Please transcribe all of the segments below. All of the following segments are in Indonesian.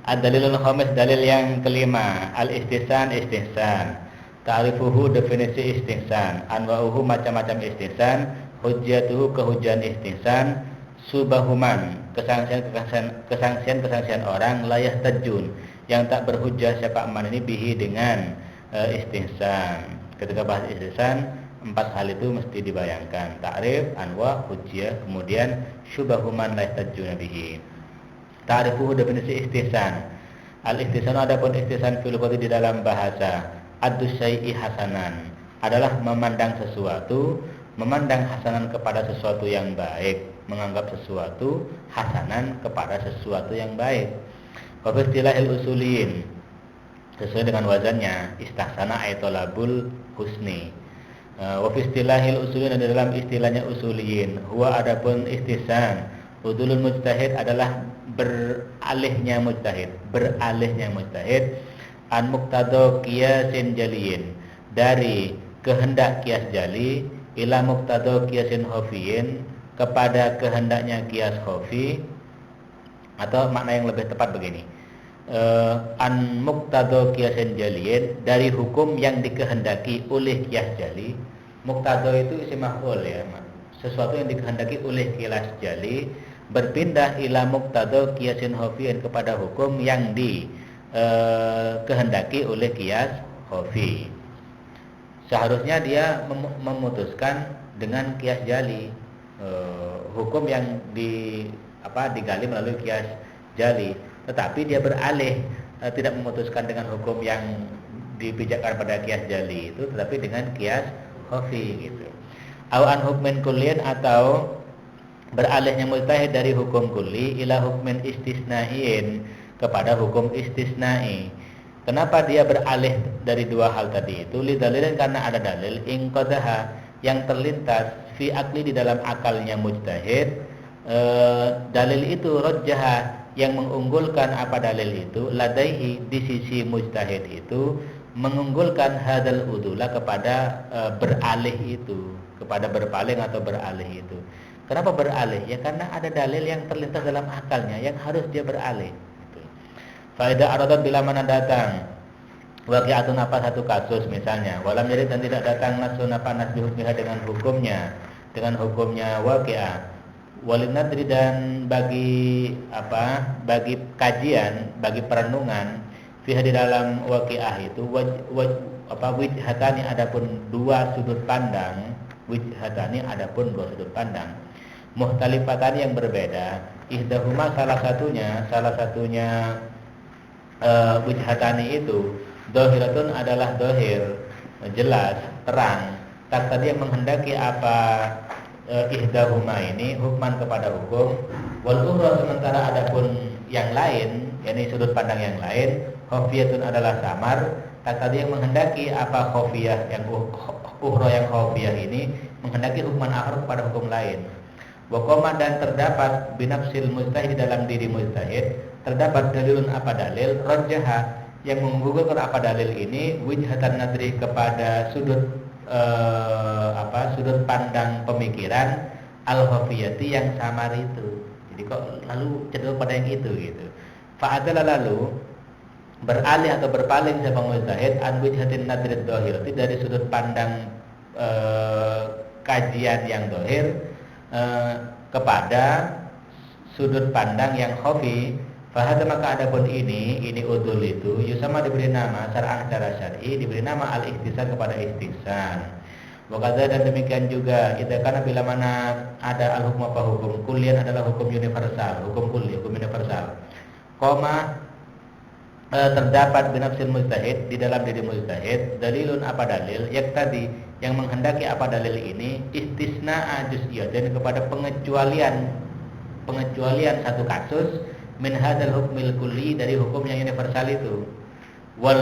Ad-dalilul khamis, dalil yang kelima, al-istihsan, istihsan. Ta'rifuhu, definisi istihsan. Anwa'uhu, macam-macam istihsan. Hujjatuhu, kehujan istihsan. Subahuman, kesangsian orang, layah tajun, yang tak berhujjah siapa man ini bihi dengan istihsan. Ketika bahas istihsan, 4 hal itu mesti dibayangkan. Ta'rif, anwa, hujjah, kemudian subahuman layah tajun bihi. Ta'rifuhu, definisi istihsan. Al-istihsan, adapun istihsan fil lughati di dalam bahasa, adus syai'i hasanan, adalah memandang sesuatu, memandang hasanan kepada sesuatu yang baik, menganggap sesuatu hasanan kepada sesuatu yang baik. Wa fi istilahil usuliyin, sesuai dengan wazannya, istahsana ay talabul husni. Wa fi istilahil usuliyin, dalam istilahnya usuliyin, huwa adapun istihsan, udulul mujtahid adalah beralihnya mujtahid an muqtado qiyasin jaliyin, dari kehendak kias jali, ila muqtado qiyasin khafiyin, kepada kehendaknya kias khafi, atau makna yang lebih tepat begini, an muqtado qiyasin jaliyin, dari hukum yang dikehendaki oleh kias jali. Muqtado itu isim maf'ul ya, sesuatu yang dikehendaki oleh kias jali, berpindah ila muqtado qiyasin khafiyin, kepada hukum yang dikehendaki oleh kias khafi. Seharusnya dia memutuskan dengan kias jali, hukum yang digali melalui kias jali, tetapi dia beralih, tidak memutuskan dengan hukum yang dipijakkan pada kias jali itu, tetapi dengan kias khafi gitu. Aw an hukmin kullin, atau beralihnya mujtahid dari hukum kulli ila hukmin istisnaiin, kepada hukum istisnai. Kenapa dia beralih dari dua hal tadi itu? Li dalilin, karena ada dalil inqadaha, yang terlintas fi akli, di dalam akalnya mujtahid. Dalil itu rajjaha, yang mengunggulkan apa dalil itu, ladaihi, di sisi mujtahid itu mengunggulkan hadal udula, kepada beralih itu, kepada berpaling atau beralih itu. Kenapa beralih? Ya karena ada dalil yang terlintas dalam akalnya yang harus dia beralih. Faedah aradat, bila mana datang waqi'atun, apa satu kasus misalnya, walam yarid, dan tidak datang nasun apa nas bihukmiha, dengan hukumnya waqi'ah, walin nadri, dan bagi kajian, bagi perenungan, fiha, di dalam waqi'ah itu wijhatani, adapun dua sudut pandang, muhtalifatani, yang berbeda, ihdahuma, salah satunya wijhatani itu dohiratun, adalah dohir, jelas, terang, tak tadi yang menghendaki apa ihdahuma ini hukman, kepada hukum, wal ukhra, sementara adapun yang lain, yakni sudut pandang yang lain, khafiyatun, adalah samar, tak tadi yang menghendaki apa khafiyah, yang ukhra, yang khafiyah ini menghendaki hukman akhar, kepada hukum lain. Waqoma, dan terdapat binafsil mujtahid, di dalam diri mujtahid terdapat dalilun, apa dalil, rajjaha, yang menggugurkan apa dalil ini, wijhatan nadri, kepada sudut pandang pemikiran, al-khafiyati, yang samar itu. Jadi kok lalu cenderung pada yang itu gitu. Fa'adala, lalu beralih atau berpaling siapa mujtahid, an wijhatin nadri dhahirati, dari sudut pandang kajian yang dohir, kepada sudut pandang yang khafi. Fahada, maka adapun ini udul itu yusama, diberi nama syar'an, secara syar'i diberi nama al-istihsan, kepada istihsan. Wakadha, dan demikian juga idza kana, bila mana ada al-hukmu, apa hukum kullian, adalah hukum universal, hukum kulli, hukum universal. Koma, terdapat binafsil mujtahid, di dalam diri mujtahid, dalilun, apa dalil, yaktadi, yang menghendaki apa dalil ini, istisna'a juz'iyyah, kepada pengecualian satu kasus, min hadzal hukmil kulli, dari hukum yang universal itu. Wal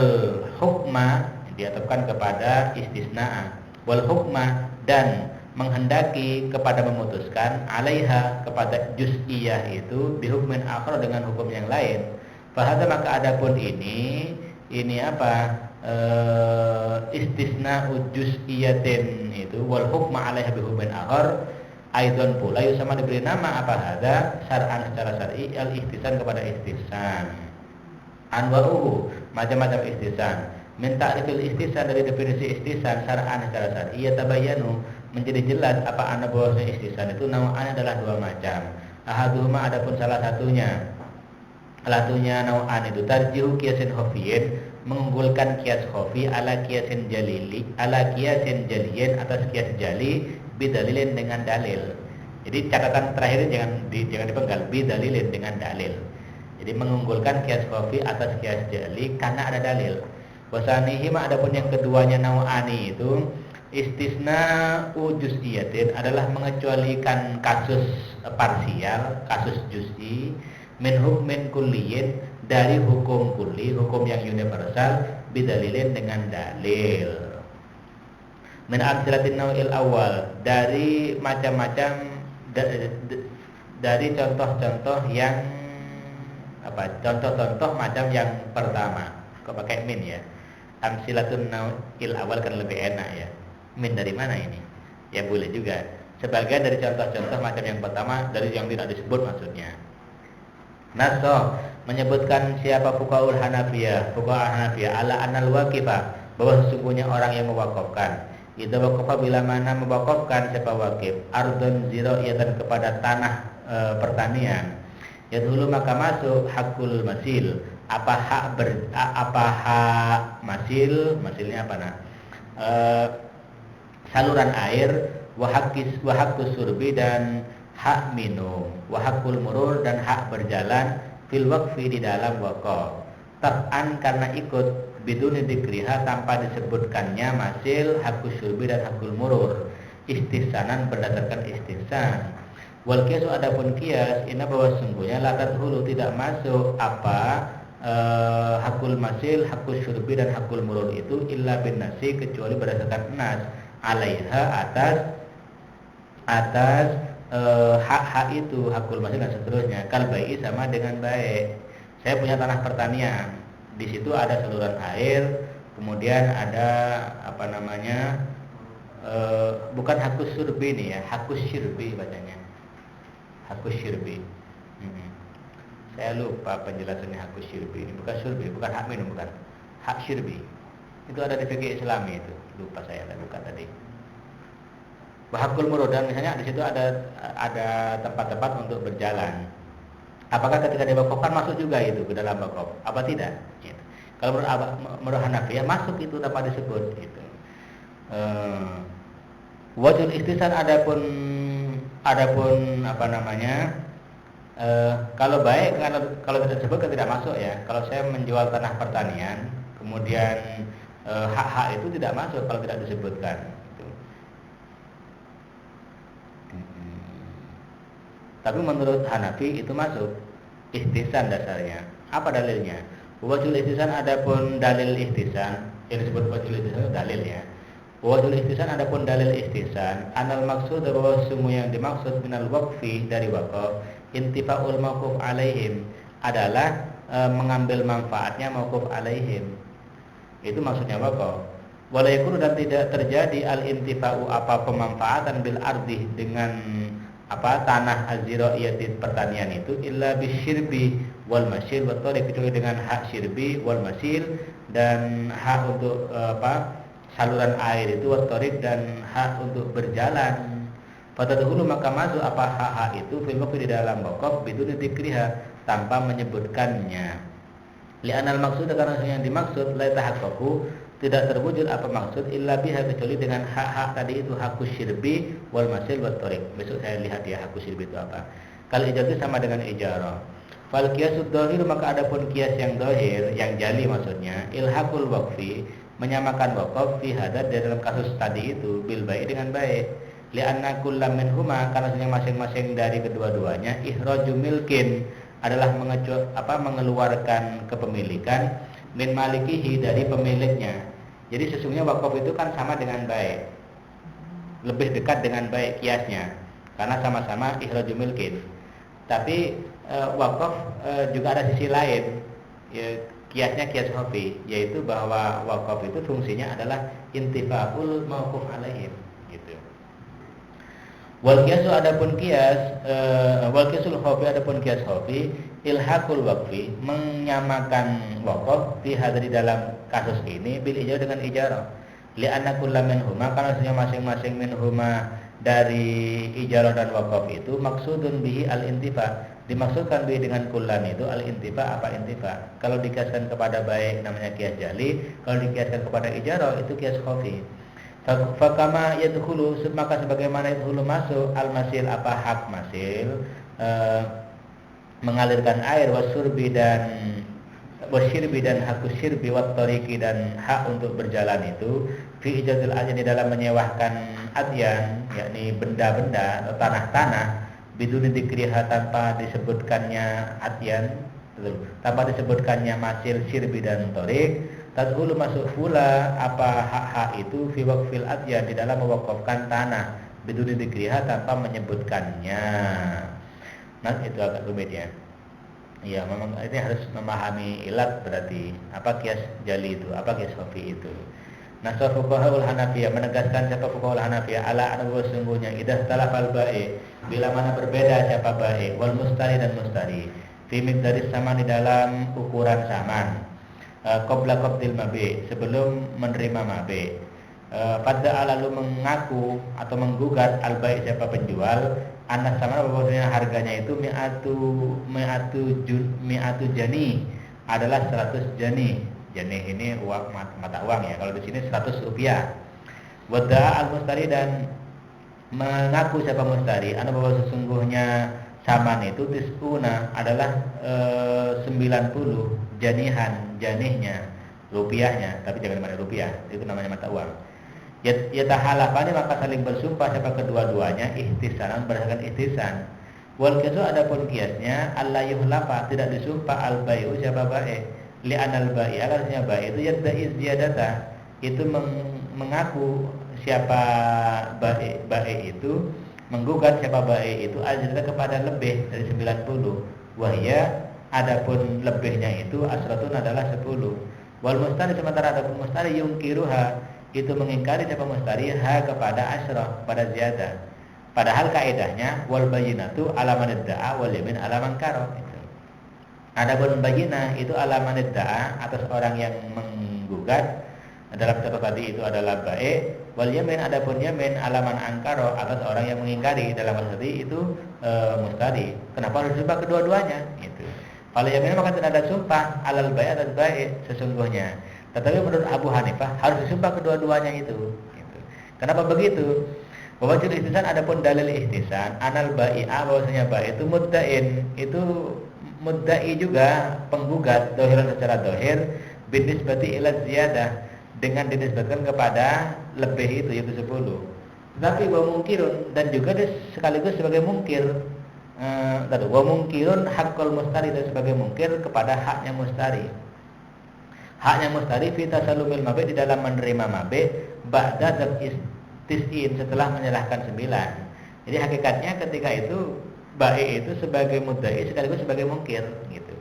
hukma, diatapkan kepada istisna'a, wal hukma, dan menghendaki kepada memutuskan, alaiha, kepada juz'iyyah itu, bihukmin akhar, dengan hukum yang lain. Fahadza, maka adapun ini apa? Istisna juz'iyatin itu, wal hukma alaiha bihukmin akhar, aidon pula yusama, diberi nama apa hadza syar'an, secara syar'i, al-istihsan, kepada istihsan. Anwa'uhu, macam-macam ihtisan. Min ta'rifil ihtisan, dari definisi ihtisan syar'an secara syar'i, tabayyanu, menjadi jelas apa anna bahwasanya ihtisan itu nau'an adalah dua macam. Ahaduhuma, adapun salah satunya nau'an itu tarjihu kiasin khafiyyin, mengunggulkan kias khafi ala kiasin jaliyin atas kias jali, bidalilin dengan dalil. Jadi catatan terakhir jangan dipenggal, bidalilin dengan dalil. Jadi mengunggulkan kias khafi atas kias jali karena ada dalil. Wasanihi, adapun yang keduanya nau'ani itu istisna juz'iyatin, adalah mengecualikan kasus parsial, kasus juz'i, min hukmin kulliyin, dari hukum kulli, hukum yang universal, bidalilin dengan dalil. Min amsilatin nau'il awal, dari macam-macam dari contoh-contoh yang contoh-contoh macam yang pertama. Kok pakai min ya? Amsilatun nau'il awal kan lebih enak ya. Min dari mana ini? Ya boleh juga. Sebagian dari contoh-contoh macam yang pertama, dari yang tidak disebut maksudnya. Naso menyebutkan siapa fuqaul Hanafiyah, ala anal waqifah, bahwa sesungguhnya orang yang mewakafkan, idza waqafa, bila mana mewakafkan siapa wakif, ardon ziraiyatan, kepada tanah pertanian, ya dulu maka masuk hakul masil, apa hak masilnya apa saluran air, wahakus surbi, dan hak minum, wahakul murur, dan hak berjalan, fil waqfi, di dalam wakaf, tab'an, karena ikut, biduni dzikriha, tanpa disebutkannya masil, hakus surbi, dan hakul murur, istihsanan, berdasarkan istihsan. Wal kiasu, adapun kias, inna, bahwa sungguhnya latat hulu, tidak masuk hakul masil, hakus surbi, dan hakul murur itu illa bin nasi, kecuali berdasarkan nas, alaiha, atas hak itu, hakul masil dan seterusnya. Kalbai, sama dengan baik. Saya punya tanah pertanian, di situ ada saluran air, kemudian ada bukan hakus surbi nih ya, hakus syirbi bacanya, hakus syirbi. Saya lupa penjelasannya hakus syirbi ini. Bukan syirbi, bukan hak minum, bukan, hak syirbi. Itu ada di fikih Islami itu. Lupa saya buka tadi. Wahakul murud, dan misalnya di situ ada tempat-tempat untuk berjalan. Apakah ketika diwakafkan masuk juga itu ke dalam wakaf? Apa tidak? Gitu. Kalau menurut Hanafiyah masuk itu tanpa disebut. Gitu. Wajul istisan, adapun kalau baik, kalau tidak disebut kan tidak masuk ya. Kalau saya menjual tanah pertanian, kemudian hak-hak itu tidak masuk kalau tidak disebutkan. Tapi menurut Hanafi itu masuk ihtisan dasarnya. Apa dalilnya? Wajul ihtisan, adapun dalil ihtisan, yang disebut wajul ihtisan itu dalil ya. Wajul ihtisan, adapun dalil ihtisan, anal maksud, bahwa semua yang dimaksud minal waqfi, dari wakaf, intifaul mauquf alaihim, adalah mengambil manfaatnya mauquf alaihim. Itu maksudnya wakaf. Wala yakunu, dan tidak terjadi al intifa'u, pemanfaatan, bil ardi, dengan tanah aziraiyati, pertanian itu, illa bisyirbi wal masil wa tariq, kecuali dengan hak syirbi wal masil, dan hak untuk saluran air itu, wa tariq, dan hak untuk berjalan. Pada dahulu maka masuk hak-hak itu fil waqfi, di dalam wakaf, bidun dzikriha, tanpa menyebutkannya. Li'anal maksud, karena yang dimaksud la tahaqqaqu, tidak terwujud maksud illa biha, kecuali dengan hak-hak tadi itu, hakus syirbi wal masil wat tariq. Besok saya lihat ya hakus syirbi itu apa. Kalau ijarah itu sama dengan ijarah. Fal qiyasud dhahir, maka adapun qiyas yang dhahir, yang jali maksudnya, ilhaqul waqfi, menyamakan wakaf, fi hadad, dalam kasus tadi itu, bil baik, dengan baik. Li'anna kullam minhuma, karena masing-masing dari kedua-duanya, ihraju milkin, adalah mengeluarkan kepemilikan, min malikihi, dari pemiliknya. Jadi sesungguhnya wakaf itu kan sama dengan baik, lebih dekat dengan baik kiasnya, karena sama-sama ikhraju milkin. Tapi wakaf juga ada sisi lain, ya, kiasnya kias khafi, yaitu bahwa wakaf itu fungsinya adalah intifaul mauquf alaihim, gitu. Wal kiasu, adapun kias, wal kiasul khafi, adapun kias khafi, ilhaqul waqfi, menyamakan wakaf fi hadza di dalam kasus ini bil ijarah dengan ijarah. Li'anna kullu minhuma, karena masing-masing minhuma dari ijarah dan wakaf itu maksudun bihi al-intifa, dimaksudkan bihi dengan kullan itu al-intifa. Apa intifa? Kalau dikiaskan kepada baik namanya kias jali, kalau dikiaskan kepada ijarah itu kias khafi. Fakama yadkhulu, maka sebagaimana yadkhulu masuk al-masil, apa hak masil, mengalirkan air, wasyirbi dan hakus syirbi, wat tariqi dan hak untuk berjalan itu, fi ijazatil adyan di dalam menyewahkan adyan, yakni benda-benda atau tanah-tanah, biduni dikriha tanpa disebutkannya adyan, tanpa disebutkannya masil, syirbi dan tariq, tadkhulu masuk pula apa hak-hak itu fi waqfil adyan di dalam mewakafkan tanah, biduni dikriha tanpa menyebutkannya. Nah, itu agak rumit ya. Ya, memang ini harus memahami ilat, berarti apa kias jali itu, apa kias khafi itu. Nah, fuqahaul Hanafiyah menegaskan siapa fuqahaul Hanafiyah ala anna sungguhnya idah talafal ba'i, bila mana berbeda siapa ba'i, wal mustari dan mustari, fi miqdaris sama di dalam ukuran saman, qabla qabdil mabi, sebelum menerima mabi. Pada lalu mengaku atau menggugat al-bai siapa penjual, anas sama bahwasanya harganya itu mi'atu jani adalah 100 jani. Jani ini uang, mata uang ya. Kalau di sini 100 rupiah. Wada al-mustari dan mengaku siapa mustari, ana bahwa sesungguhnya saman itu tisuna adalah 90 janihan, janihnya, rupiahnya, tapi jangan mana rupiah, itu namanya mata uang. Yatahalafani, maka saling bersumpah siapa kedua-duanya ihtisanan, berdasarkan ihtisan. Wal kiasu, adapun kiasnya alla yuhlafa, tidak disumpah al bai'u siapa ba'i, li anal ba'i, alasnya ba'i itu yadda'i ziyadata, itu mengaku siapa ba'i itu, menggugat siapa ba'i itu azrata kepada lebih dari 90. Wahya, adapun lebihnya itu asratun adalah 10. Wal mustari, sementara adapun mustari yungkiruha, itu mengingkari siapa mustari ha kepada asyrah, pada ziyadah. Padahal kaidahnya wal bayyinatu ala man idda'a wal yamin ala man karo itu. Adapun bayyinah itu ala man idda'a, atas orang yang menggugat, dalam contoh tadi itu adalah ba'i, wal yamin, adapun yamin ala man ankaro, atas orang yang mengingkari, dalam hal tadi itu mustari. Kenapa harus sumpah kedua-duanya? Itu. Kalau yamin maka tidak ada sumpah alal ba'i atas ba'i sesungguhnya. Tetapi menurut Abu Hanifah harus disumpah kedua-duanya itu. Gitu. Kenapa begitu? Bahwa ciri ihtisan, adapun dalil ihtisan anal bai'a, bahwasanya ba'i itu mudda'in, itu mudda'i juga penggugat dohiran secara dohir, binisbati ila ziyadah, dengan dinisbatkan kepada lebih itu yaitu 10. Tetapi wa mungkirun, dan juga sekaligus sebagai mungkir, wa mungkirun haqqul mustari, dan sebagai mungkir kepada haknya mustari. Haknya mustari fi tasallumil mabi, di dalam menerima mabi, ba'da tis'in, setelah menyerahkan 9. Jadi hakikatnya ketika itu ba'i itu sebagai mudda'i sekaligus sebagai mungkir gitu.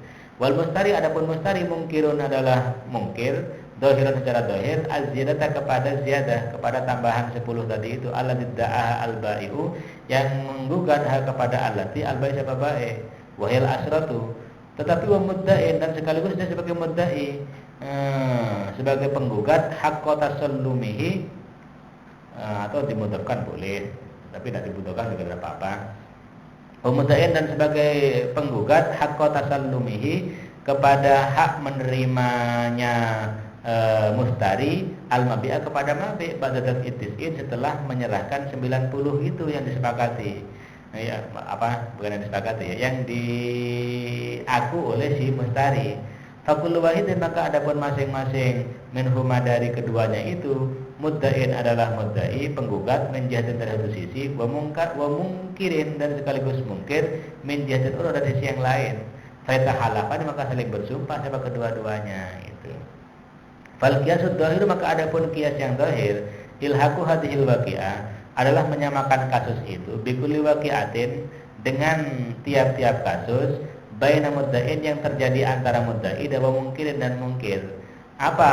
Wal mustari, adapun mustari mungkirun adalah mungkir dohiran secara dohir, az-ziyadata kepada ziyadah, kepada tambahan 10 tadi itu, allati da'aha al-ba'i'u, yang menggugat hak kepada allati al-ba'i siapa ba'i, wahil asratu, tetapi wa mudda'in, dan sekaligus dia sebagai mudda'i, sebagai penggugat haqqa tasallumihi, atau dimutlakkan boleh, tapi tidak dibutuhkan juga tidak apa-apa. Pemudain, dan sebagai penggugat haqqa tasallumihi, kepada hak menerimanya mustari al-mabi'ah kepada mabi' ba'da ittis'in, setelah menyerahkan 90 itu yang disepakati. Ya, bukan yang disepakati ya, yang diaku oleh si mustari. Fakul wahidin, maka adapun masing-masing minhuma dari keduanya itu, mudda'in adalah mudda'i, penggugat, min jihatin dari satu sisi, wa mungkirin, dan sekaligus mungkir, min jihatin ukhra dari sisi yang lain. Faitahalafa, maka saling bersumpah siapa kedua-duanya itu. Fal qiyasud dhahir, maka adapun qiyas yang dhahir, ilhaqu hadhil waqi'ah, adalah menyamakan kasus itu bikulli waqi'atin, dengan tiap-tiap kasus, baina mudda'in, yang terjadi antara mudda'i dan mungkirin dan mungkir. Apa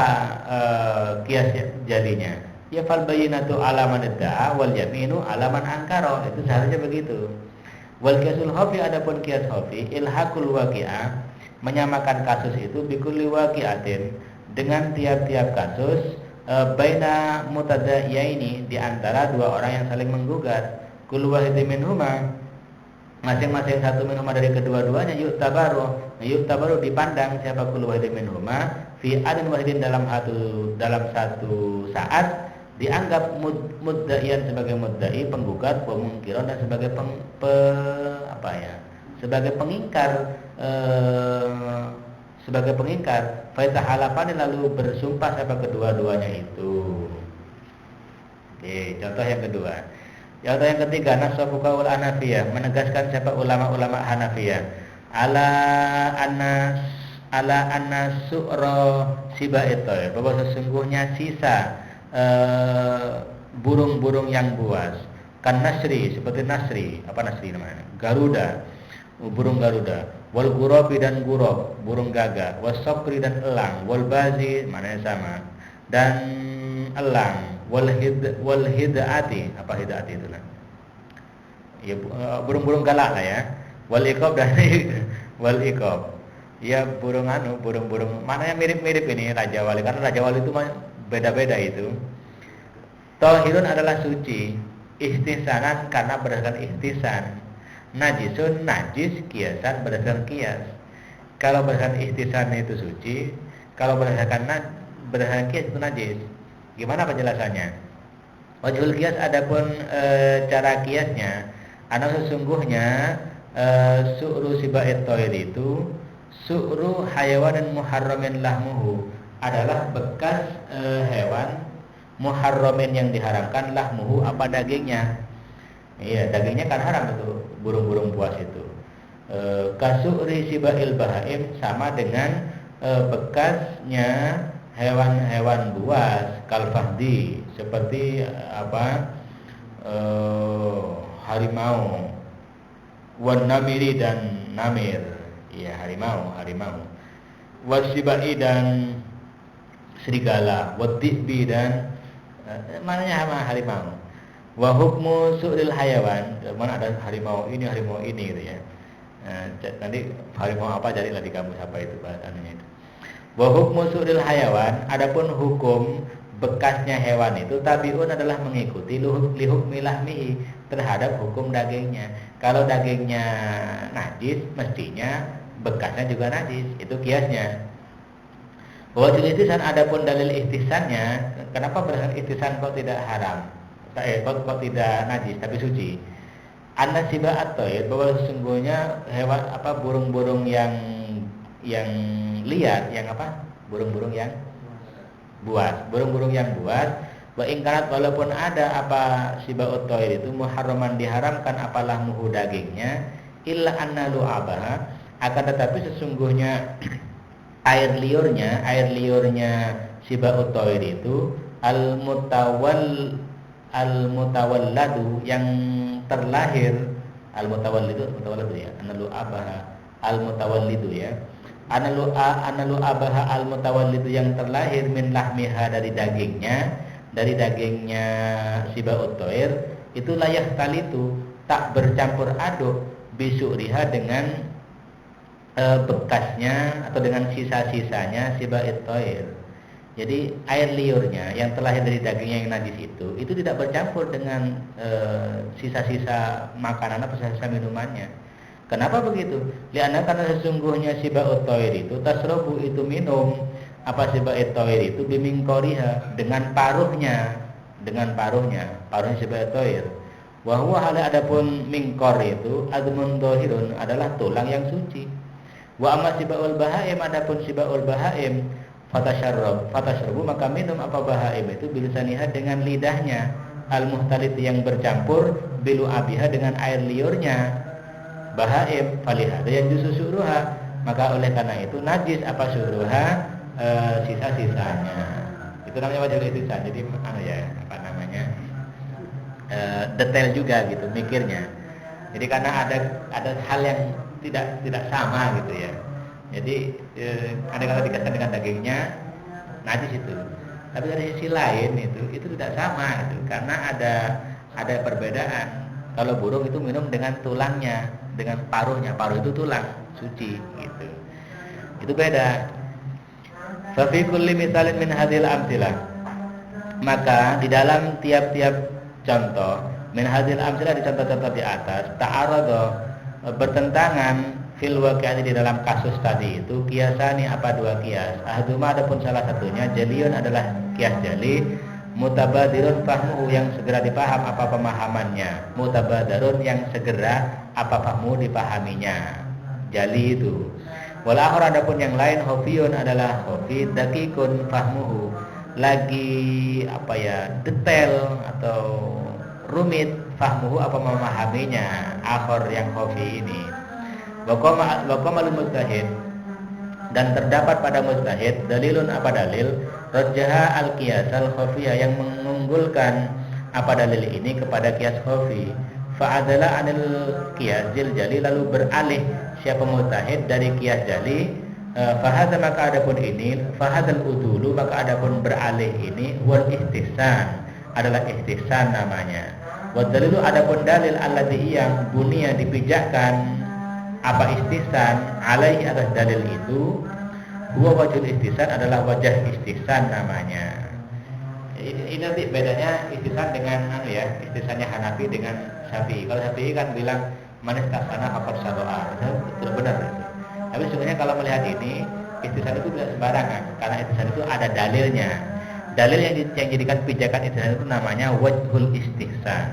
qiyas jadinya? Ya fal bayyinatu ala man idda'a wal yaminu ala man ankara, itu seharusnya begitu. Wal qiyasul khafi, adapun qiyas khafi, ilhaqul waqi'ah, menyamakan kasus itu bikulli waqi'atin, dengan tiap-tiap kasus, baina mutadayyaini, di antara dua orang yang saling menggugat. Kullu wahidin minhuma, masing-masing satu minhuma dari kedua-duanya, yuktabaru dipandang siapa kullu wahidin minhuma fi adin wahidin, dalam satu saat dianggap muddaiyan sebagai muddai, penggugat, pemungkiran, dan sebagai sebagai pengingkar, faitahalafani, lalu bersumpah siapa kedua-duanya itu. Oke, contoh yang kedua. Contoh yang ketiga, nasafuka ul Hanafiyah, menegaskan siapa ulama-ulama Hanafiyah, ala anna su'ra sibaitoy, bahwa sesungguhnya sisa burung-burung yang buas, kan nasri, seperti nasri, apa nasri namanya, Garuda, burung Garuda, wal gurabi, dan gurab, burung gagak, wasokri, dan elang, wal bazi, maknanya sama, dan elang, wal hidati, apa hidati itu lah, ya, burung-burung galak lah ya, wal iqab, dan wal iqab, ya burung-burung mana yang mirip-mirip ini Raja Wali, karena Raja Wali itu beda-beda itu. Tahirun adalah suci, istihsanan karena berdasarkan istihsan, najisun najis kiasan berdasarkan kias. Kalau berdasarkan istihsan itu suci, kalau berdasarkan kias itu najis. Gimana penjelasannya? Wajhul kias, adapun cara kiasnya, ana sesungguhnya su'ru siba'it toir itu, su'ru hayawanin muharramin lahmuhu, adalah bekas hewan muharramin yang diharamkan, lahmuhu, apa dagingnya. Iya, dagingnya kan haram itu, burung-burung buas itu. Kasu'ri siba'il bahaim, sama dengan bekasnya hewan-hewan buas, kalfahdi, seperti harimau, wan namiri, dan namir. Iya, harimau. Wasibai, dan serigala, waddibi, dan mananya sama harimau. Wa hukmu su'ril hayawan, mana ada harimau ini gitu ya. Nanti harimau apa jadilah di kamus apa itu bahasannya itu. Wa hukmu su'ril hayawan, adapun hukum bekasnya hewan itu, tabiun adalah mengikuti li hukmi lahmihi, terhadap hukum dagingnya. Kalau dagingnya najis, mestinya bekasnya juga najis, itu kiasnya. Wajib istihsan, adapun dalil istihsannya, kenapa berdasarkan istihsan kok tidak haram, kok tidak najis tapi suci? Anna siba'at toir, bahwa sesungguhnya hewan burung-burung yang liar, burung-burung yang buas, wa ingkarat, walaupun ada siba'ut toir itu muharraman, diharamkan lahmuhu, dagingnya, illa anna lu'abaha, akan tetapi sesungguhnya air liurnya siba'ut toir itu al-mutawalladu, yang terlahir, al-mutawallidu ya, analu abaha al-mutawallidu ya, analu abaha al-mutawallidu, yang terlahir, min lahmiha, dari dagingnya siba'ut toir itu, layak kali itu tak bercampur aduk, bisu'riha, dengan bekasnya atau dengan sisa-sisanya siba'it toir. Jadi air liurnya yang terlahir dari dagingnya yang najis itu tidak bercampur dengan sisa-sisa makanan atau sisa-sisa minumannya. Kenapa begitu? Karena sesungguhnya siba'ut toir itu, tasrobu, itu minum, siba'it toir itu, bimingkoriha, dengan paruhnya siba'it toir. Wahwa hal, adapun mingkor itu, admun dohirun, adalah tulang yang suci. Wa amma siba'ul bahaim, adapun siba'ul bahaim, fatasharrabu, maka minum bahaim itu, bilisaniha, dengan lidahnya, al-muhtalit, yang bercampur, bilu abiha, dengan air liurnya bahaim, falihada yang justru suruha, maka oleh karena itu najis suruha, sisa-sisanya. Itu namanya wajib istihsan. Jadi detail juga gitu mikirnya. Jadi karena ada hal yang tidak sama gitu ya. Jadi ada kalau dikasih dengan dagingnya najis itu, tapi dari sisi lain itu tidak sama gitu, karena ada perbedaan Kalau burung itu minum dengan tulangnya, dengan paruhnya. Paruh itu tulang, suci gitu. Itu beda. Fa fi kulli mithalin min hadhil amtsilah. Maka di dalam tiap-tiap contoh min hadhil amtsilah, di contoh-contoh di atas, ta'arada, bertentangan fil waqi'ati, di dalam kasus tadi itu kiasani, apa dua kias. Ahaduma, adapun salah satunya jaliyun, adalah kias jali, mutabadirun fahmuhu, yang segera dipaham apa pemahamannya, mutabadarun, yang segera apa fahmu, dipahaminya, jali itu. Wal akhar, adapun yang lain, khafiyun, adalah khafi, dakikun fahmuhu, lagi apa ya, detail atau rumit, fahmuhu, apa memahaminya, akhar yang khafi ini. Wa qamalul mujtahid, dan terdapat pada mujtahid dalilun, apa dalil, rajjaha al-qiyas al-khafiyah, yang mengunggulkan apa dalil ini kepada qiyas khafi. Fa'adala anil qiyasil jali, lalu beralih siapa mujtahid dari qiyas jali. Fahadza, maka adapun ini, fahadzal udulu, maka adapun beralih ini, wal istihsan, adalah istihsan namanya. Wa dalilu, adapun dalil, alladzi, yang bunia, dipijakkan apa istihsan, alaihi, atas dalil itu, huwa wajhul istihsan, adalah wajah istihsan namanya. Ini nanti bedanya istihsan dengan istihsannya Hanafi dengan Syafi'i. Kalau Syafi'i kan bilang manis tasana faqad syara'a, betul, benar itu. Tapi sebenarnya kalau melihat ini, istihsan itu tidak sembarangan, karena istihsan itu ada dalilnya. Dalil yang jadikan pijakan istihsan itu namanya wajhul istihsan.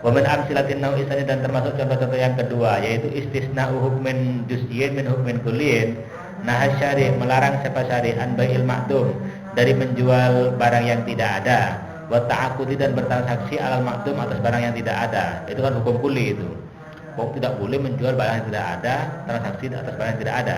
Wa min amsilatin nau'i tsani, dan termasuk contoh-contoh yang kedua, yaitu istisna'u hukmin juz'iyyin min hukmin kulliyyin. Nah, syari', melarang siapa syari', an bai'il ma'dum, dari menjual barang yang tidak ada, wa ta'aqudi, dan bertransaksi alal ma'dum, atas barang yang tidak ada. Itu kan hukum kulli itu. Tidak boleh menjual barang yang tidak ada, transaksi atas barang yang tidak ada.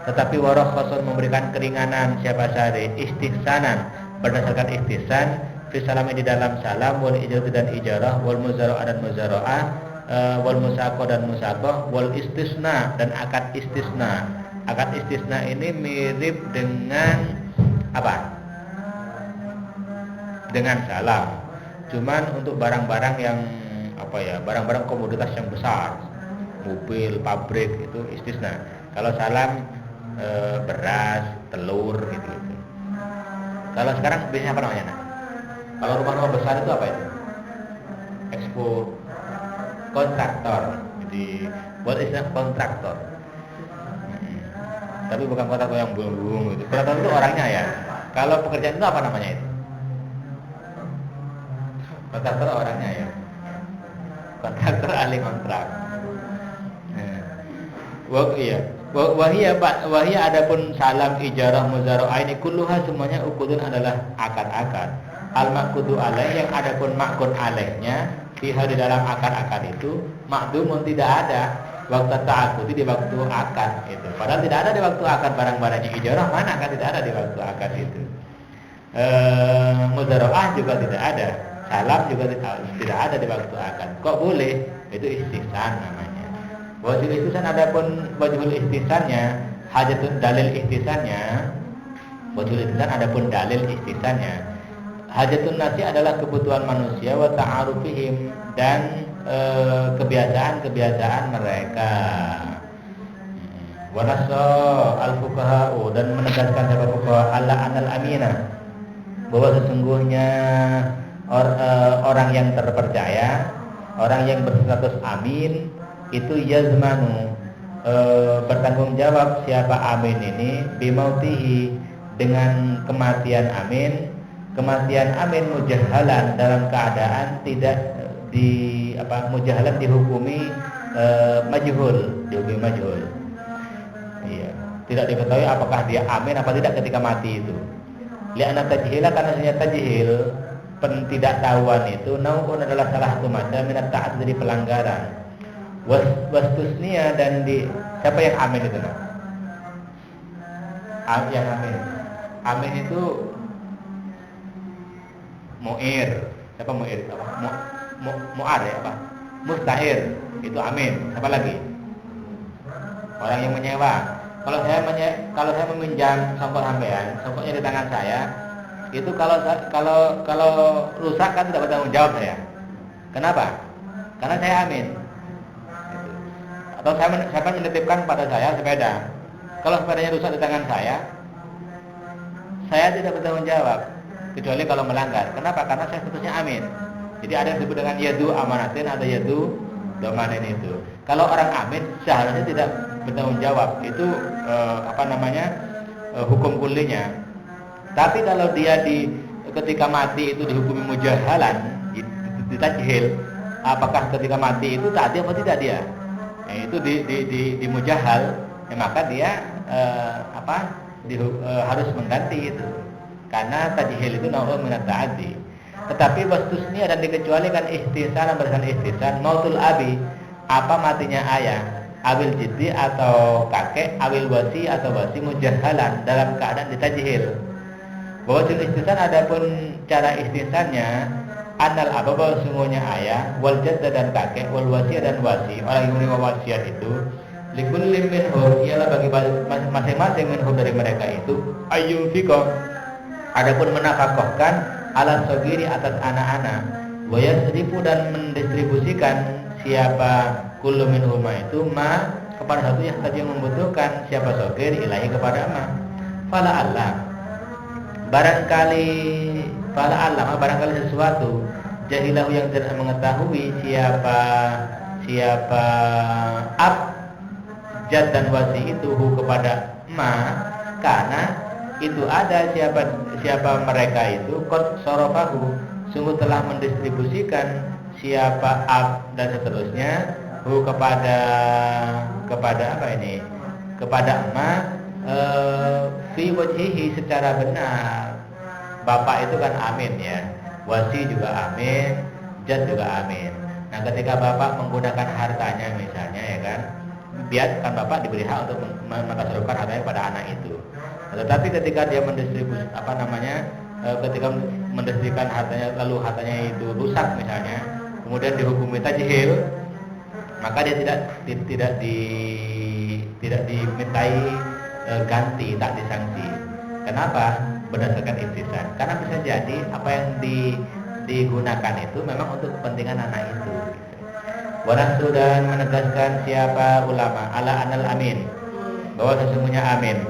Tetapi warakhasun, memberikan keringanan siapa syari', istihsanan, berdasarkan istihsan, fi salami, di dalam salam, wal ijarah, dan ijarah, wal muzara'ah, dan muzara'ah, wal musaqah, dan musaqah, wal istisna, dan akad istisna. Akad istisna ini mirip dengan apa? Dengan salam. Cuman untuk barang-barang yang barang-barang komoditas yang besar, mobil, pabrik, itu istisna. Kalau salam beras, telur gitu. Kalau sekarang biasanya apa namanya? Kalau rumah-rumah besar itu apa itu? Expo kontraktor. Jadi buat istilah kontraktor. Tapi bukan kontraktor yang bungung gitu. Kontraktor itu orangnya ya. Kalau pekerjaan itu apa namanya itu? Kontraktor orangnya ya. Kontraktor ahli kontrak. Wahia adapun salam, ijarah, muzara'ah, ini kulluha, semuanya ukudun, adalah akad-akad. Al-maqkudu alaih, yang adapun maqkun alaihnya, fiha, di dalam akad-akad itu, ma'dumun, tidak ada, waktu ta'akudi, di waktu akad itu. Padahal tidak ada di waktu akad barang-barangnya. Ijarah mana kan tidak ada di waktu akad itu. Muzara'ah juga tidak ada. Salam juga tidak ada di waktu akad. Kok boleh? Itu istihsan namanya. Wajhul istihsan, adapun wajhul istihsannya, hajatun, dalil istihsannya. Wajhul istihsan, adapun dalil istihsannya, hajatun nasi, adalah kebutuhan manusia, wa ta'arufihim, dan kebiasaan-kebiasaan mereka. Wa nassa al-fuqaha'u, dan menegaskan siapa fuqaha, alla anal amina, bahwa sesungguhnya orang yang terpercaya, orang yang berstatus amin, itu yazmanu, bertanggung jawab siapa amin ini, bimautihi, dengan kematian amin. Kematian amin mujahalan, dalam keadaan tidak mujahalan, dihukumi majhul, dihukumi majhul. Iya, tidak diketahui apakah dia amin apa tidak ketika mati itu. Li'anna tajhila, karena sebenarnya tajhil, pentidaktahuan itu, naun, adalah salah satu macam minat ta'at, dari pelanggaran. Wastusnia, dan siapa yang amin itu? Yang amin. Amin itu mu'ir. Siapa mu'ir? Mu'ar ya apa? Mustahir. Itu amin. Siapa lagi? Orang yang menyewa. Kalau saya meminjam songkok sampean, songkoknya di tangan saya, itu kalau rusak kan tidak bertanggung jawab saya. Kenapa? karena saya amin. Gitu. Atau saya menitipkan pada saya sepeda. Kalau sepedanya rusak di tangan saya tidak bertanggung jawab kecuali kalau melanggar. Kenapa? Karena saya statusnya amin. Jadi ada yang disebut dengan yadu amanatin, ada yadu domanin itu. Kalau orang amin seharusnya tidak bertanggung jawab. Itu hukum kulinya. Tapi kalau dia ketika mati itu dihukumi mujahalan, ditajhil, apakah ketika mati itu taati apa tidak dia? Itu di mujahal, maka dia harus mengganti itu. Karena tajhil itu nau'un minat ta'addi. Tetapi wastusnya dan dikecualikan ihtisan berdasarkan ihtisan mautul abi, apa matinya ayah, awil jiddi atau kakek, awil wasi atau wasi mujahalan dalam keadaan ditajhil. Bahwa jenis ihtisan adapun cara ihtisannya anal apa bahwa sungguhnya ayah, wal jadda dan kakek, wal wasi dan wasi, orang yang menerima wasiat itu likulli minhum ialah bagi masing-masing minhum dari mereka itu ayyunfiqo adapun menafkahkan ala sogiri atas anak-anak, wa yasrifu dan mendistribusikan siapa kullu minhuma itu ma kepada satu yang tadi membutuhkan siapa sogir ilahi kepada ma. Fala Allah barangkali sesuatu jahilahu yang tidak mengetahui siapa jad dan wasi itu kepada ma, karena itu ada siapa mereka itu kot sorofahu sungguh telah mendistribusikan siapa ab dan seterusnya kepada ma fi wajhihi secara benar. Bapak itu kan amin ya, wasi juga amin, jad juga amin. Nah ketika bapak menggunakan hartanya misalnya ya kan, biarkan bapak diberi hak untuk mentasarufkan hartanya kepada anak itu. Tetapi ketika dia ketika mendistribusikan hartanya lalu hartanya itu rusak misalnya, kemudian dihukumi tajhil, maka dia tidak dimintai ganti, tak disanksi. Kenapa? Berdasarkan ihtisan. Karena bisa jadi apa yang digunakan itu memang untuk kepentingan anak itu. Wanasu dan menegaskan siapa ulama ala anal amin, bahwa sesungguhnya amin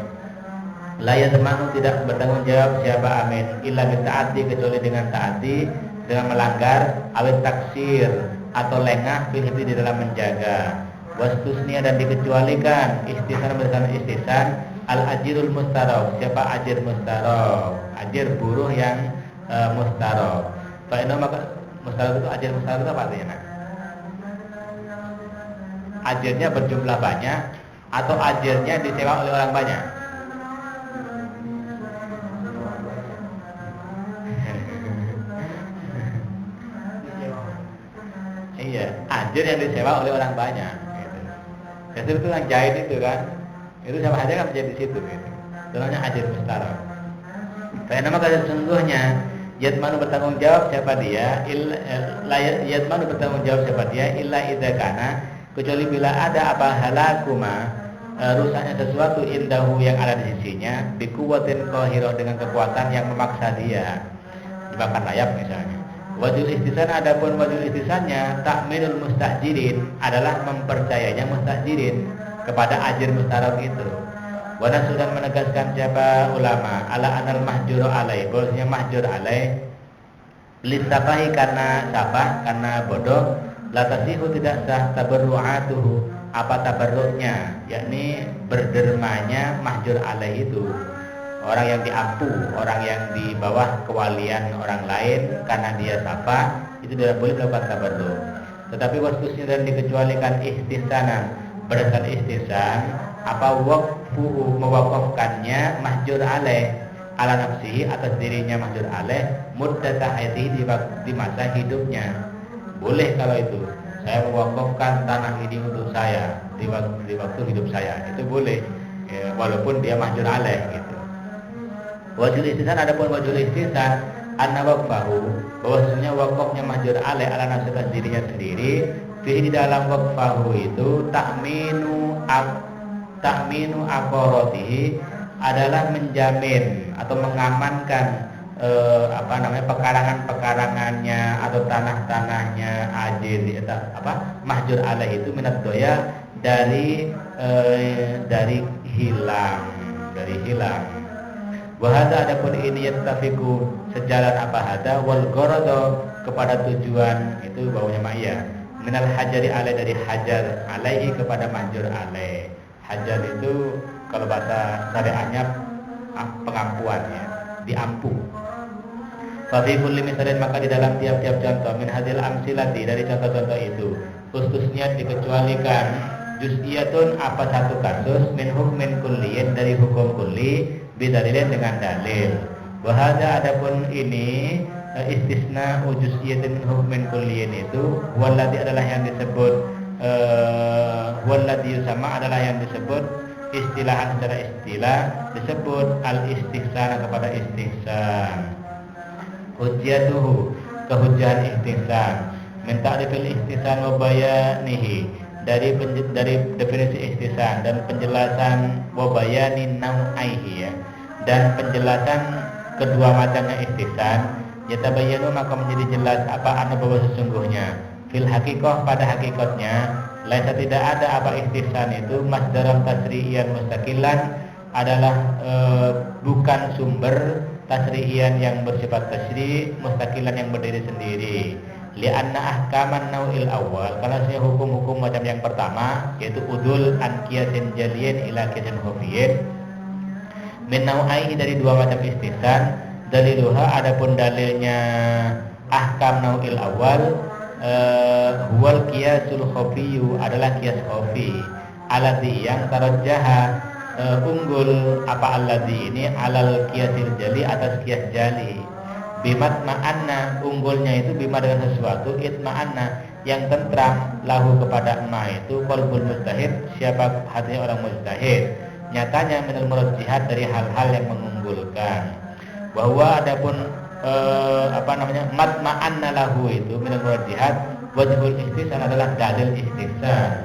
la yazmanu tidak bertanggung jawab siapa amin illa bitaati kecuali dengan taati, dengan melanggar awit taksir atau lengah filhiti di dalam menjaga. Wastusnya dan dikecualikan ihtisan berdasarkan ihtisan al ajirul mustarok, siapa ajir mustarok, ajir buruh yang mustarok. Fa'inna maka mustarok itu ajir mustarok itu apa artinya? Nah? Ajirnya berjumlah banyak atau ajirnya disewa oleh orang banyak? Iya, ajir yang disewa oleh orang banyak. Jadi itu yang jahit itu kan, itu sama saja kan menjadi situ gitu. Itu namanya ajir mustarok. Karena maka sesungguhnya yatmanu bertanggung jawab siapa dia, yatmanu bertanggung jawab siapa dia, illa idza kana kecuali bila ada apa halakuma rusaknya sesuatu indahu yang ada di sisinya, bikuwatin qahirah dengan kekuatan yang memaksa dia dibakar layap misalnya. Wajul ihtisan adapun wajul ihtisannya takminul mustajirin adalah mempercayainya mustajirin kepada ajir mustarok itu. Wana sudah menegaskan siapa ulama ala anal mahjur alai, bahwasanya mahjur alai lisafahi karena sabah, karena bodoh, latasihu tidak sah tabarru'atuhu apa tabarruknya, yakni berdermanya mahjur alai itu. Orang yang diampu, orang yang di bawah kewalian orang lain karena dia sabah, itu tidak boleh melakukan tabarruk. Tetapi wastusnya dan dikecualikan ihtisanan, berdasarkan ihtisan apa waqfu mewakafkannya mahjur alaih ala nafsihi atas dirinya mahjur alaih muddata hayatihi di masa hidupnya. Boleh kalau itu saya mewakafkan tanah ini untuk saya di waktu hidup saya, itu boleh ya, walaupun dia mahjur alaih gitu. Wajul ihtisan adapun wajul ihtisan anna waqfahu, bahwasanya wakafnya mahjur alaih ala nafsi atas dirinya sendiri, di dalam waqfahu itu takminu aqaratihi adalah menjamin atau mengamankan pekarangannya atau tanahnya ajir mahjur alaih itu minat doya dari hilang. Wahada adapun ini yattafiqu sejalan apa hada wal gharada kepada tujuan itu bawahnya ma'iyah minal hajari alaih dari hajar alaihi kepada mahjur alaih. Hajar itu kalau bahasa syariahnya pengampuan ya, diampu. Fa fi kulli misalin maka di dalam tiap-tiap contoh min hadil amsilati dari contoh-contoh itu khususnya dikecualikan juz'iyatun apa satu kasus min hukmin kulliyin dari hukum kulli bidalilin dengan dalil. Wahada adapun ini istisna juz'iyatin min hukmin kulliyin itu walladhi adalah yang disebut walladhi sama adalah yang disebut istilahan secara istilah disebut al-istihsan kepada istihsan. Hujjatuhu kehujjahan istihsan min ta'rifil istihsan wa bayanihi dari definisi istihsan dan penjelasan wa bayanin nau'aihi ya, dan penjelasan kedua macamnya istihsan yatabayyanu maka menjadi jelas apa anu bahwa sesungguhnya fil haqiqah pada hakikatnya laisa tidak ada apa istihsan itu masdaran tasri'iyan mustaqilan adalah bukan sumber tasri'iyan yang bersifat tasri' mustaqilan yang berdiri sendiri. Li'anna ahkaman nau'il awal karena saya hukum-hukum macam yang pertama yaitu udul an qiyasin jaliyin ila qiyasin khafiyin min nau'aihi dari dua macam istihsan daliluha adapun dalilnya ahkam nau'il awal huwal qiyasul khafiyu adalah qiyas khafi alladzi yang tarajjaha unggul apa alladzi ini alal qiyasil jali atas qiyas jali. Bimat ma'anna unggulnya itu bima dengan sesuatu itma'anna yang tentram lahu kepada ma itu qalbul mujtahid siapa hatinya orang mujtahid nyatanya minal murajjihat dari hal-hal yang mengunggulkan bahwa adapun matma'anna lahu itu minal murajjihat wajhul istihsan adalah dalil istihsan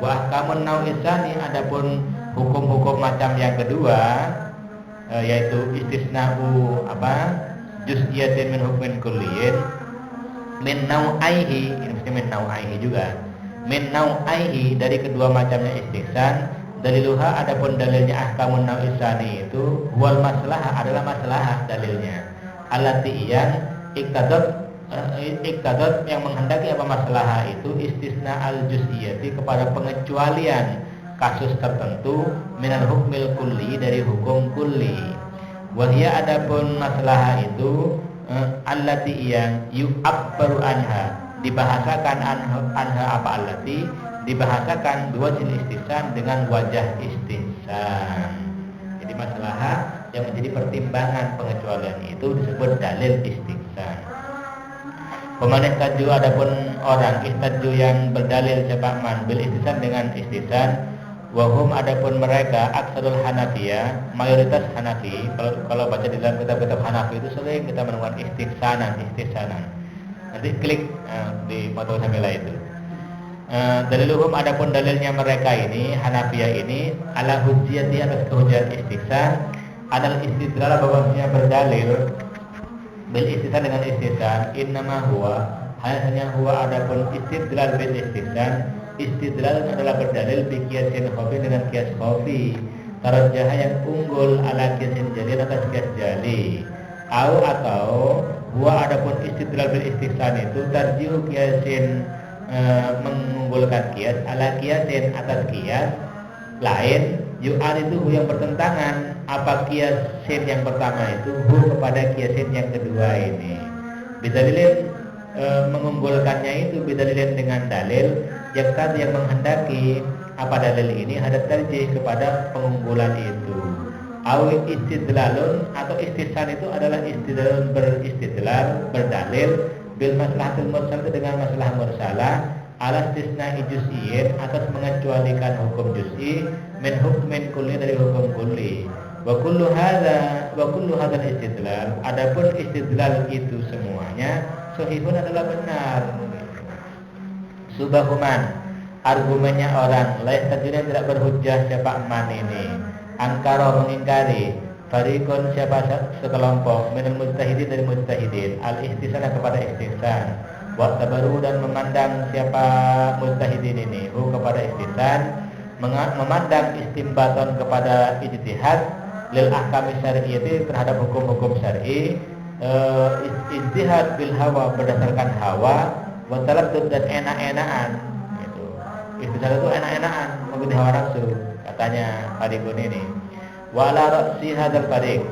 wa ahkamun nau'isani adapun hukum-hukum macam yang kedua yaitu istisna'u juz'iyatin min hukmin kulliyin min nau'aihi ini mesti min nau'aihi juga min nau'aihi dari kedua macamnya istihsan daliluha adapun dalilnya ahkamun nau'isani itu wal maslahah adalah maslahah dalilnya allati yang iktadat yang menghendaki apa maslahah itu istisna al juz'iyati kepada pengecualian kasus tertentu minal hukmil kulli dari hukum kulli. Wahia adapun masalah itu allati yang yu'abbaru anha dibahasakan anha apa allati dibahasakan dua jenis istihsan dengan wajah istihsan. Jadi masalah yang menjadi pertimbangan pengecualian itu disebut dalil istihsan. Peman istaju adapun orang istaju yang berdalil sebab bil istihsan dengan istihsan wahum adapun mereka aksarul Hanafiyah mayoritas Hanafi. Kalau baca di dalam kitab-kitab Hanafi itu sering kita menemukan istihsanan. Nanti klik di foto samila itu. Daliluhum adapun dalilnya mereka ini Hanafiyah ini ala hujjiyati atas kehujjatan istihsan adalah istidlal bahwasanya berdalil bil istihsan dengan istihsan innama huwa hanya huwa adapun istidlal bil istihsan istidlal adalah berdalil bi qiyasin khafi dengan qiyas khafi tarajjaha yang unggul ala qiyasin jali atas qiyas jali atau huwa adapun istidlal bil istihsan itu tarjihu qiyasin mengunggulkan qiyas ala qiyasin atas qiyas lain yu'aridu yang bertentangan apa qiyasin yang pertama itu kepada qiyasin yang kedua ini bidalilin mengunggulkannya itu bidalilin dengan dalil yang tadi yang menghendaki apa dalil ini ada tarjih kepada pengunggulan itu. Awi istidlalun atau istihsan itu adalah istidlal berdalil bil maslahatul mursal dengan masalah mursalah ala istisna juz'iyyin atas mengecualikan hukum juz'i min hukmin kulli dari hukum kulli. Wa kullu hadza istidlal adapun istidlal itu semuanya sahihun adalah benar. Subahuman argumennya orang lain tajuna tidak berhujjah siapa man ini angkara mengingkari Fariqun siapa sekelompok minal mujtahidin dari mujtahidin al-ihtisana kepada ihtisan wa tabaru dan memandang siapa mujtahidin ini kepada ihtisan memandang istimbaton kepada ijtihad lil ahkam syar'iyyati terhadap hukum-hukum syar'i ijtihad bil hawa berdasarkan hawa wa taladdud dan enak-enakan gitu. Ihtisan itu enak-enakan mengikuti hawa nafsu katanya fariqun ini. Wa ala ra'si hadzal fariq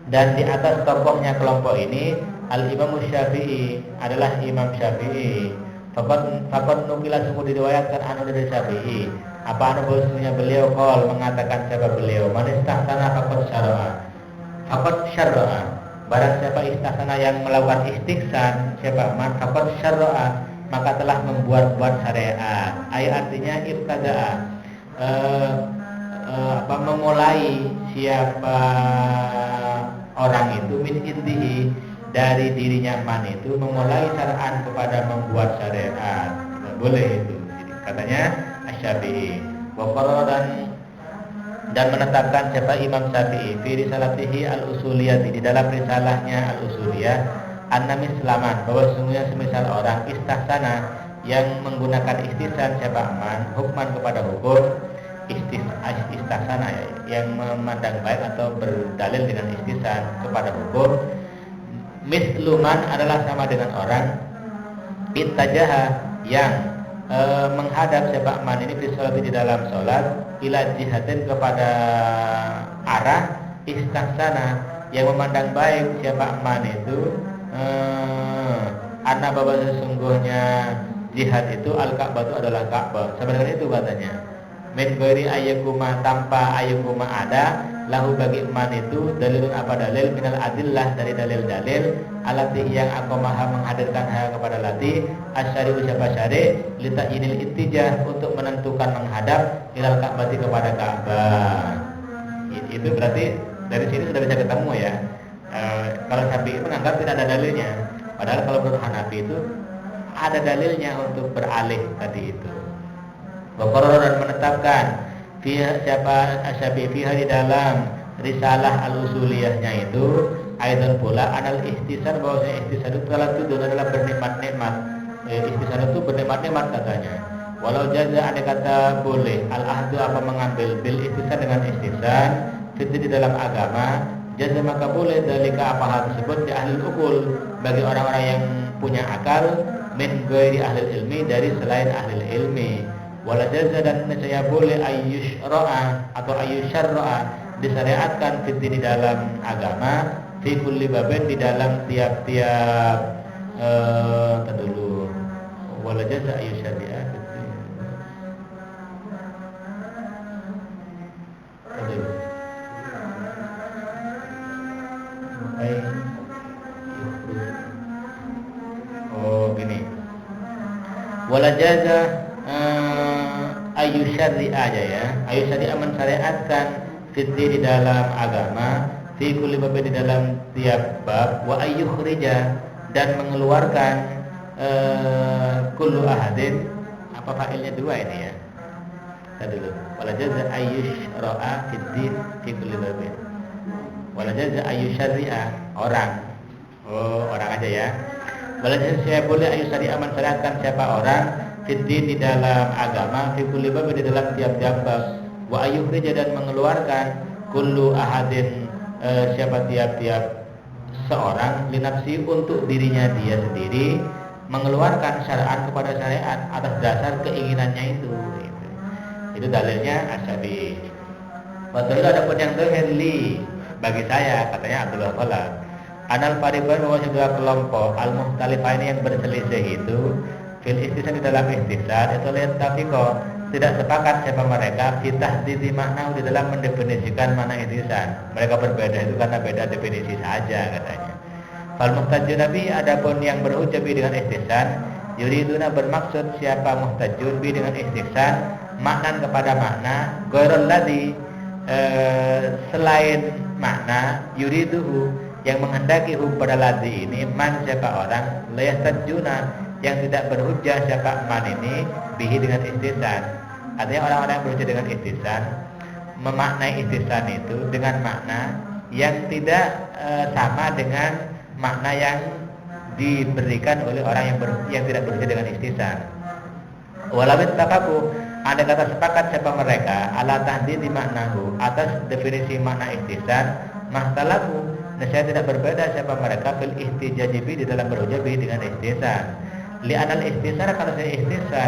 dan di atas tokohnya kelompok ini al-Imam Syafi'i adalah Imam Syafi'i. Faqad nukila sungguh diriwayatkan anu dari Syafi'i apa anu bahwasanya beliau qol mengatakan siapa beliau man istahsana faqad syarra'a barang siapa istahsana yang melakukan istihsan siapa man faqad syarra'a maka telah membuat syariat artinya ibtada'a memulai siapa orang itu min intihi dari dirinya man itu memulai syara'an kepada membuat syariat boleh itu katanya Asy-Syafi'i wa qarara dan menetapkan siapa Imam Syafi'i fi risalatihi al-usuliyah di dalam risalahnya al-usuliyah annamis selaman bahwa sesungguhnya semisal orang istahsana yang menggunakan istihsan siapa man hukman kepada hukum istihsana yang memandang baik atau berdalil dengan istihsan kepada hukum misluman adalah sama dengan orang ittajaha yang menghadap siapa man ini fi sholati di dalam sholat ila jihatin kepada arah istihsana yang memandang baik siapa man itu anna bahwa sesungguhnya jihad itu al-Ka'bah itu adalah Ka'bah sebenarnya itu katanya min ghairi ayyukuma tanpa ayyukuma ada lahu bagi man itu dalilun apa dalil minal adillah dari dalil-dalil alati yang aku maha menghadirkan kepada lati asyari usyaba syari lita'inil ittijah untuk menentukan menghadap ilal Ka'bati kepada Ka'bah. Itu berarti dari sini sudah bisa ketemu ya. Kalau Syafi'i menganggap tidak ada dalilnya, padahal kalau menurut Hanafi itu ada dalilnya untuk beralih tadi itu. Waqarara dan menetapkan siapa Asy-Syafi'i fiha di dalam risalah al-usuliyahnya itu aidan pula anal ihtisan bahwasanya ihtisan itu adalah bernikmat-nikmat. Ihtisan itu bernikmat-nikmat katanya. Walau jaza ada kata boleh al-ahdu apa mengambil bil ihtisan dengan ihtisan di dalam agama jaza maka boleh dalika apa hal tersebut di ahli ukul bagi orang-orang yang punya akal min ghairi ahli ilmi dari selain ahli ilmi. Wala jaza dan nescaya boleh ayyusyra'a atau ayyusyarra'a disyariatkan di dalam agama fi kulli babin di dalam tiap-tiap dulu wala jaza ayyusyarra'a gini wala jaza ayu syar'i aja ya ayu syar'i mensyariatkan fitri di dalam agama fi kulli bab di dalam tiap bab wa ayyukhrija dan mengeluarkan kullu ahadin apa fa'ilnya dua ini ya tadi dulu wala jaza ayyusyra'a fitri fi kulli bab wala jaza ayu syar'i'a orang orang aja ya wala jaza saya boleh ayu syar'i'a mensyariatkan siapa orang fiddin di dalam agama fi kulli bab di dalam tiap-tiap bab wa ayyukhrija dan mengeluarkan kullu ahadin siapa tiap-tiap seorang linafsi untuk dirinya dia sendiri mengeluarkan syara'an kepada syariat atas dasar keinginannya itu dalilnya Asy-Syafi'i. Betul ada pun yang doheli bagi saya katanya Abdullah Khalaf anal fariqain bahwa sudah kelompok al-muhtalifain yang berselisih itu fil ihtisan di dalam ihtisan itu lihat tafiqo tidak sepakat siapa mereka kita di makna di dalam mendefinisikan mana ihtisan mereka berbeda itu karena beda definisi saja katanya fal muhtajjun nabi adapun yang berhujjah dengan ihtisan yuriduna bermaksud siapa muhtajjun bi dengan ihtisan maknan kepada makna ghairul ladzi selain makna yuriduhu yang menghendaki pada ladzi ini man siapa orang layastajuna yang tidak berhujjah siapa man ini bihi dengan ihtisan. Artinya orang-orang yang berhujjah dengan ihtisan memaknai istisna itu dengan makna yang tidak sama dengan makna yang diberikan oleh orang yang tidak berusaha dengan istisna. Walawit takaku, ada kata sepakat siapa mereka ala tahdidi maknahu atas definisi makna istisna, mahtalaku, saya tidak berbeda siapa mereka fil ihtijajibi di dalam berhujabi dengan istisna. Li'anal istisna, kalau saya istisna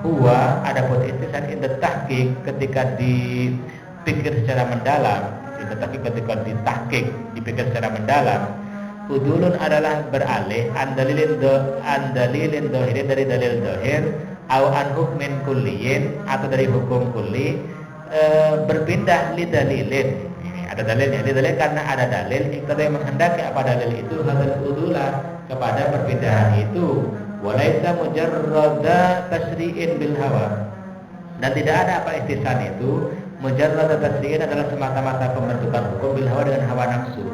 huwa, adapun istisna inda tahqiq, ketika dipikir secara mendalam, ketika ditahqiq, dipikir secara mendalam, udulun adalah beralih andalilin dohirin, dari dalil dohir, au an hukmin kulliyin, atau dari hukum kulli, berpindah li dalilin. Ini ada dalilnya, li dalil karena ada dalil iktadai menghendaki apa dalil itu hadal udula, kepada perpindahan itu, walaisa mujarrada tasri'in bil hawa, dan tidak ada apa istisna itu mujarrada tasri'in adalah semata-mata pembentukan hukum bil hawa dengan hawa nafsu.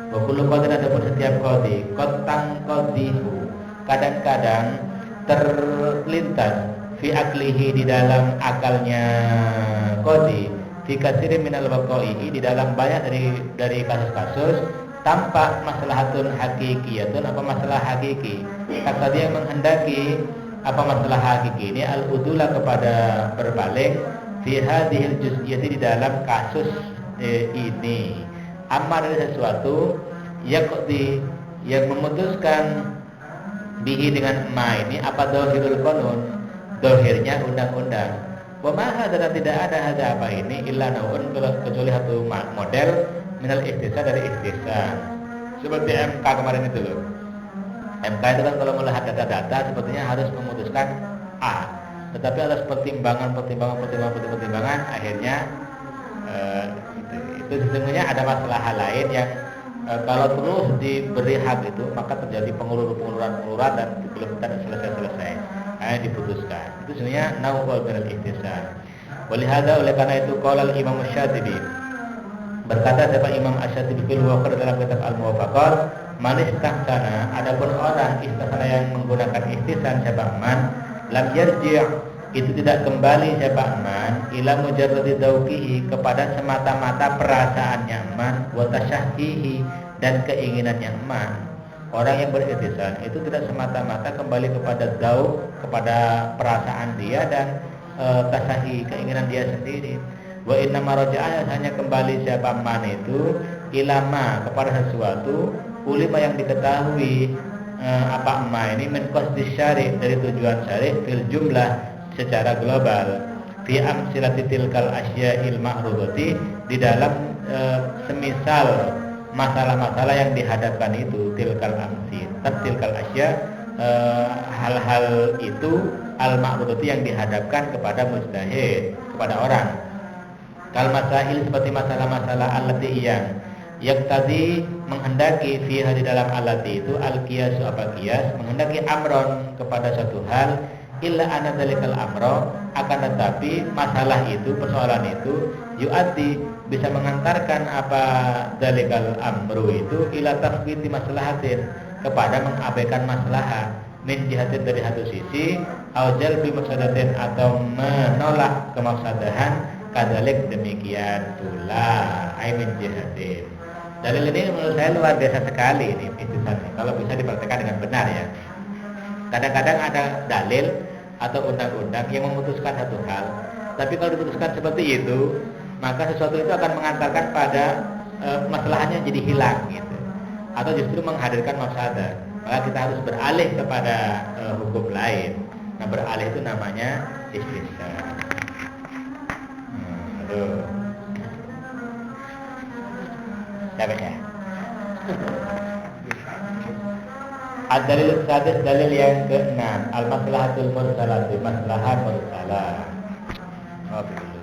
Wa kullu qadin, adapun setiap qadi qadihu, kadang-kadang terlintas fi aklihi, di dalam akalnya qadi, fi katsirin minal waqa'i, di dalam banyak dari kasus-kasus, tampak maslahatun hakikiyatun, apa masalah hakiki, kata dia menghendaki apa masalah hakiki ini al-udula, kepada berbalik, fi hadhil juz'iyyati, di dalam kasus ini, amma dari sesuatu yaqdi, yang memutuskan bihi dengan ma ini apa dohirul qanun, dohirnya undang-undang. Wa ma hadza, tidak ada hada apa ini illa naun, kecuali satu model minal istisna, dari istisna, seperti MK kemarin itu loh. MK itu kan kalau melihat data-data sepertinya harus memutuskan A, tetapi atas pertimbangan akhirnya itu sesungguhnya ada masalah hal lain yang kalau terus diberi hak itu maka terjadi pengururan dan belum selesai diputuskan. Itu sebenarnya nau'ul minal istisna. Walihada, oleh karena itu qala al-Imam Asy-Syatibi, berkata siapa Imam Asy-Syatibi fil Muwaffaq, dalam kitab Al-Muwaffaqat, man istahsana, adapun orang istihsana yang menggunakan istisna siapa man, lam yarji', itu tidak kembali siapa man ila mujarradi dzauqihi, kepada semata-mata perasaannya man, wa tasyahhihi, dan keinginannya man. Orang yang beristisna itu tidak semata-mata kembali kepada dzauq, kepada perasaan dia, dan tasahi, keinginan dia sendiri. Wa inna marja'ah, hanya kembali siapa man itu ilama, kepada sesuatu ulima, yang diketahui apa ma ini min qasdi syari', dari tujuan syari' fil jumlah, secara global, fi amsilati tilkal asya'il ma'rudati, di dalam semisal masalah-masalah yang dihadapkan itu, tilkal asya', hal-hal itu al ma'rudati, yang dihadapkan kepada mujtahid, kepada orang. Kal masail, seperti masalah-masalah allati yang tadi menghendaki fiha, di dalam allati itu al qiyasu, apa qiyas, menghendaki amron, kepada suatu hal, illa anna dzalikal amro, akan tetapi masalah itu, persoalan itu, yu'addi, bisa mengantarkan apa dzalikal amru itu ila tafwiti maslahatin, kepada mengabaikan maslahat, min jihatin, dari satu sisi, au jalbi mafsadatin, atau menolak kemafsadahan, kadzalik, demikian pula, ai min jihatin. Dalil ini menurut saya luar biasa sekali ini istisna, kalau bisa dipraktikkan dengan benar ya. Kadang-kadang ada dalil atau undang-undang yang memutuskan satu hal, tapi kalau diputuskan seperti itu, maka sesuatu itu akan mengantarkan pada masalahnya jadi hilang gitu, atau justru menghadirkan mafsadah. Maka kita harus beralih kepada hukum lain. Nah, beralih itu namanya istisna. Siapa ya? Ad-dalil sadis, dalil yang ke-6, al-maslahatul mursalah, maslahat mursalah. Oh, begitu.